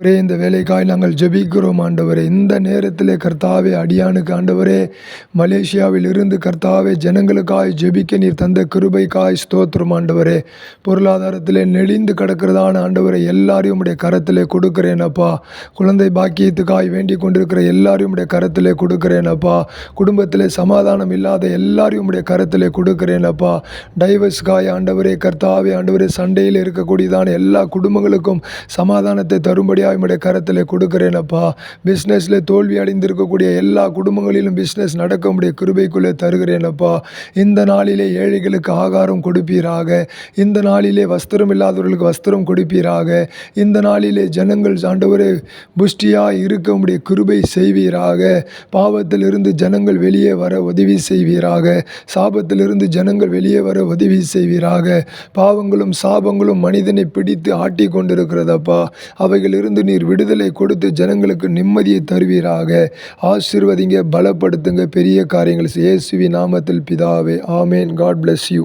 இந்த வேலைக்காய் நாங்கள் ஜெபிக்கிறோம் ஆண்டவரே. இந்த நேரத்திலே கர்த்தாவே அடியானுக்கு ஆண்டவரே, மலேசியாவில் இருந்து கர்த்தாவே ஜனங்களுக்காய் ஜெபிக்க நீர் தந்த கிருபைக்காய் ஸ்தோத்திரம் ஆண்டவரே. பொருளாதாரத்திலே நெளிந்து கிடக்கிறதான ஆண்டவரை எல்லாரையும் உடைய கரத்திலே கொடுக்கிறேன் அப்பா. குழந்தை பாக்கியத்துக்காய் வேண்டிக் கொண்டிருக்கிற எல்லாரையும் உடைய கரத்திலே கொடுக்கிறேன் அப்பா. குடும்பத்திலே சமாதானம் இல்லாத எல்லாரையும் உடைய கரத்திலே கொடுக்கிறேன் அப்பா. டைவர்ஸ்க்காய் ஆண்டவரே கர்த்தாவே ஆண்டவரே, சண்டையில் இருக்கக்கூடியதான எல்லா குடும்பங்களுக்கும் சமாதானத்தை தரும்படி உம்முடைய கரத்தில் கொடுக்கிறேன் அப்பா. பிஸ்னஸில் தோல்வி அடைந்திருக்கக்கூடிய எல்லா குடும்பங்களிலும் பிஸ்னஸ் நடக்க உம்முடைய கிருபைக்குள்ளே தருகிறேன் அப்பா. இந்த நாளிலே ஏழைகளுக்கு ஆகாரம் கொடுப்பீராக. இந்த நாளிலே வஸ்திரம் இல்லாதவர்களுக்கு வஸ்திரம் கொடுப்பீராக. இந்த நாளிலே ஜனங்கள் ஆண்டவரே புஷ்டியாக இருக்க உம்முடைய கிருபை செய்வீராக. பாவத்திலிருந்து ஜனங்கள் வெளியே வர உதவி செய்வீராக. சாபத்திலிருந்து ஜனங்கள் வெளியே வர உதவி செய்வீராக. பாவங்களும் சாபங்களும் மனிதனை பிடித்து ஆட்டி கொண்டிருக்கிறதப்பா. அவைகளிலிருந்து நீர் விடுதலை கொடுத்து ஜனங்களுக்கு நிம்மதியை தருவீராக. ஆசீர்வதிங்க, பலப்படுத்துங்க, பெரிய காரியங்கள் இயேசுவின் நாமத்தில் பிதாவே, ஆமேன். God bless you.